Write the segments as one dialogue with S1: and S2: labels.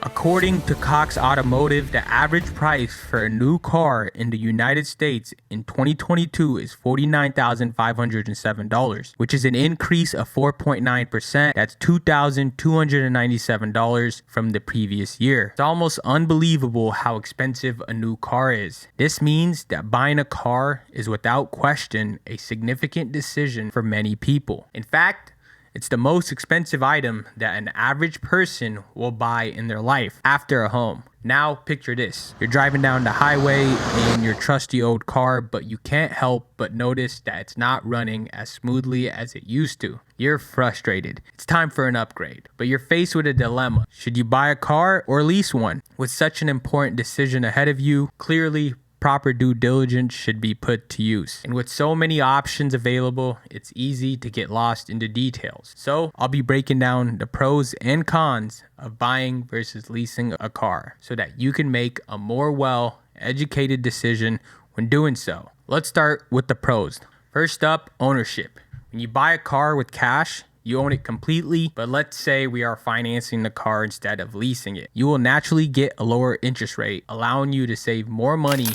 S1: According to Cox Automotive, the average price for a new car in the United States in 2022 is $49,507, which is an increase of 4.9%. That's $2,297 from the previous year. It's almost unbelievable how expensive a new car is. This means that buying a car is without question a significant decision for many people. In fact, it's the most expensive item that an average person will buy in their life after a home. Now picture this. You're driving down the highway in your trusty old car, but you can't help but notice that it's not running as smoothly as it used to. You're frustrated. It's time for an upgrade, but you're faced with a dilemma. Should you buy a car or lease one? With such an important decision ahead of you, clearly proper due diligence should be put to use. And with so many options available, it's easy to get lost in the details. So I'll be breaking down the pros and cons of buying versus leasing a car so that you can make a more well-educated decision when doing so. Let's start with the pros. First up, ownership. When you buy a car with cash, you own it completely, but let's say we are financing the car instead of leasing it. You will naturally get a lower interest rate, allowing you to save more money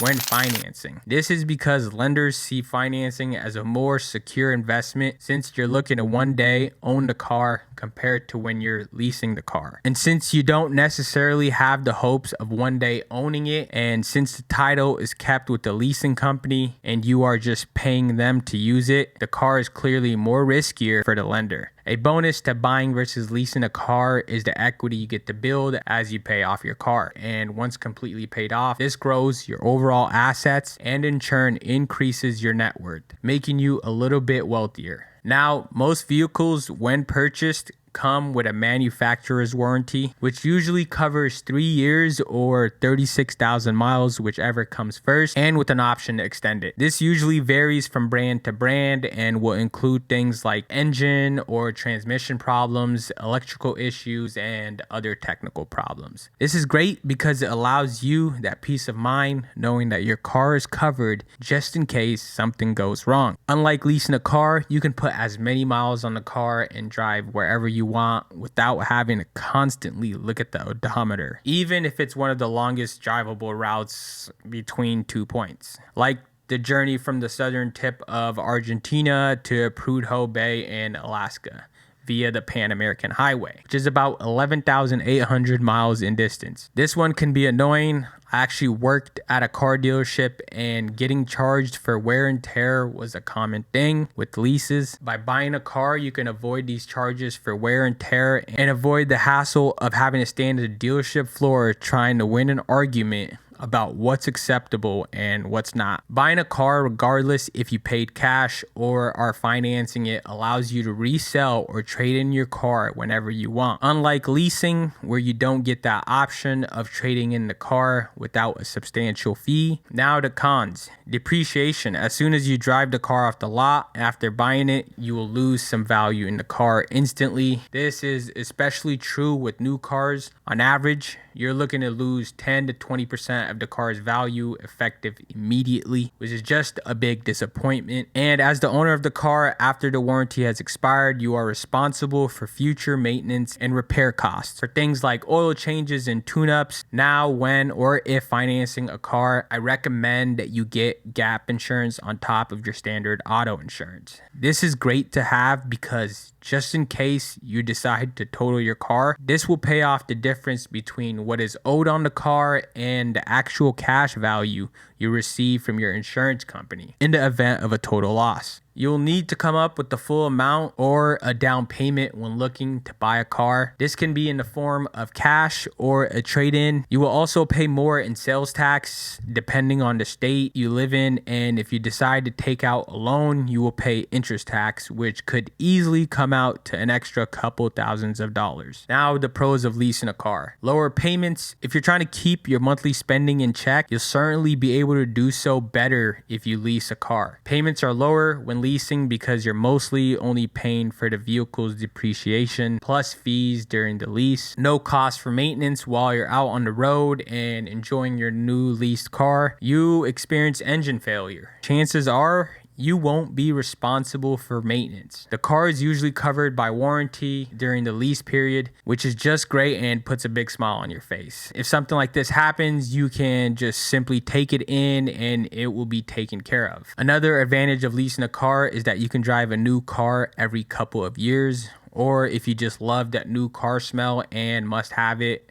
S1: when financing. This is because lenders see financing as a more secure investment since you're looking to one day own the car compared to when you're leasing the car. And since you don't necessarily have the hopes of one day owning it, and since the title is kept with the leasing company and you are just paying them to use it, the car is clearly more riskier for the lender. A bonus to buying versus leasing a car is the equity you get to build as you pay off your car. And once completely paid off, this grows your overall assets and in turn increases your net worth, making you a little bit wealthier. Now, most vehicles, when purchased, come with a manufacturer's warranty, which usually covers 3 years or 36,000 miles, whichever comes first, and with an option to extend it. This usually varies from brand to brand and will include things like engine or transmission problems, electrical issues, and other technical problems. This is great because it allows you that peace of mind knowing that your car is covered just in case something goes wrong. Unlike leasing a car, you can put as many miles on the car and drive wherever you want without having to constantly look at the odometer, even if it's one of the longest drivable routes between 2 points, like the journey from the southern tip of Argentina to Prudhoe Bay in Alaska via the Pan American Highway, which is about 11,800 miles in distance. This one can be annoying. I actually worked at a car dealership and getting charged for wear and tear was a common thing with leases. By buying a car, you can avoid these charges for wear and tear and avoid the hassle of having to stand at the dealership floor trying to win an argument about what's acceptable and what's not. Buying a car, regardless if you paid cash or are financing it, allows you to resell or trade in your car whenever you want. Unlike leasing, where you don't get that option of trading in the car without a substantial fee. Now the cons. Depreciation. As soon as you drive the car off the lot after buying it, you will lose some value in the car instantly. This is especially true with new cars. On average, you're looking to lose 10 to 20% of the car's value effective immediately, which is just a big disappointment. And as the owner of the car, after the warranty has expired, you are responsible for future maintenance and repair costs for things like oil changes and tune-ups. Now, when or if financing a car, I recommend that you get gap insurance on top of your standard auto insurance. This is great to have because just in case you decide to total your car, this will pay off the difference between what is owed on the car and the actual cash value you receive from your insurance company in the event of a total loss. You'll need to come up with the full amount or a down payment when looking to buy a car. This can be in the form of cash or a trade-in. You will also pay more in sales tax depending on the state you live in, and if you decide to take out a loan, you will pay interest tax, which could easily come out to an extra couple thousands of dollars. Now, the pros of leasing a car. Lower payments. If you're trying to keep your monthly spending in check, you'll certainly be able to do so better if you lease a car. Payments are lower when leasing because you're mostly only paying for the vehicle's depreciation plus fees during the lease. No cost for maintenance while you're out on the road and enjoying your new leased car. You experience engine failure. Chances are You won't be responsible for maintenance. The car is usually covered by warranty during the lease period, which is just great and puts a big smile on your face. If something like this happens, you can just simply take it in and it will be taken care of. Another advantage of leasing a car is that you can drive a new car every couple of years, or if you just love that new car smell and must have it,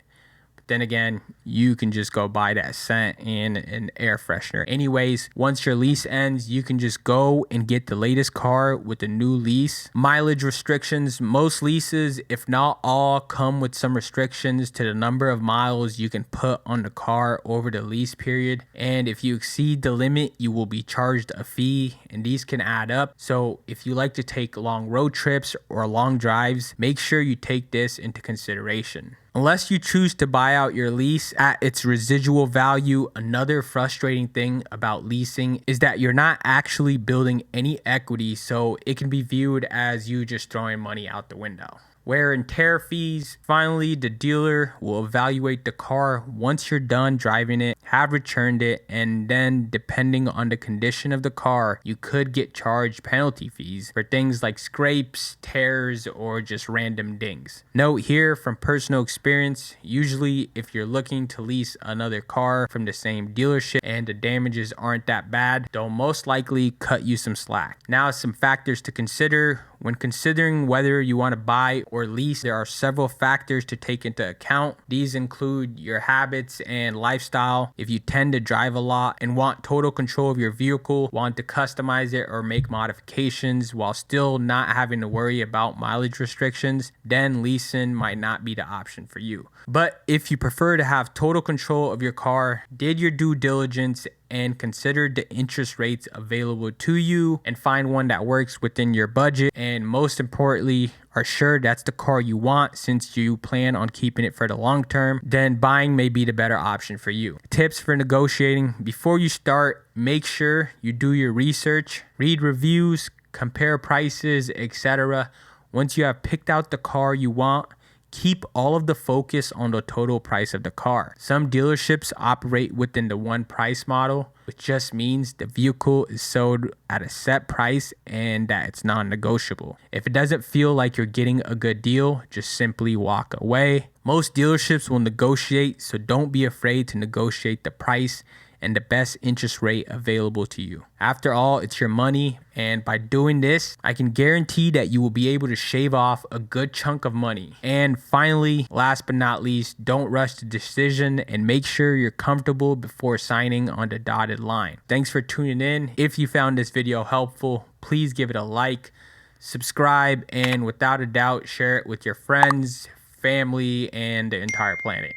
S1: then again, you can just go buy that scent and an air freshener. Anyways, once your lease ends, you can just go and get the latest car with the new lease. Mileage restrictions. Most leases, if not all, come with some restrictions to the number of miles you can put on the car over the lease period. And if you exceed the limit, you will be charged a fee, and these can add up. So if you like to take long road trips or long drives, make sure you take this into consideration. Unless you choose to buy out your lease at its residual value, another frustrating thing about leasing is that you're not actually building any equity, so it can be viewed as you just throwing money out the window. Wear and tear fees. Finally, the dealer will evaluate the car once you're done driving it, have returned it, and then depending on the condition of the car, you could get charged penalty fees for things like scrapes, tears, or just random dings. Note here from personal experience, usually if you're looking to lease another car from the same dealership and the damages aren't that bad, they'll most likely cut you some slack. Now, some factors to consider. When considering whether you want to buy or lease, there are several factors to take into account. These include your habits and lifestyle. If you tend to drive a lot and want total control of your vehicle, want to customize it or make modifications while still not having to worry about mileage restrictions, then leasing might not be the option for you. But if you prefer to have total control of your car, did your due diligence, and consider the interest rates available to you, and find one that works within your budget, and most importantly, are sure that's the car you want since you plan on keeping it for the long term, then buying may be the better option for you. Tips for negotiating. Before you start, make sure you do your research, read reviews, compare prices, etc. Once you have picked out the car you want, keep all of the focus on the total price of the car. Some dealerships operate within the one price model, which just means the vehicle is sold at a set price and that it's non-negotiable. If it doesn't feel like you're getting a good deal, just simply walk away. Most dealerships will negotiate, so don't be afraid to negotiate the price and the best interest rate available to you. After all, it's your money, and by doing this, I can guarantee that you will be able to shave off a good chunk of money. And finally, last but not least, don't rush the decision and make sure you're comfortable before signing on the dotted line. Thanks for tuning in. If you found this video helpful, please give it a like, subscribe, and without a doubt, share it with your friends, family, and the entire planet.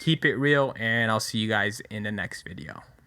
S1: Keep it real, and I'll see you guys in the next video.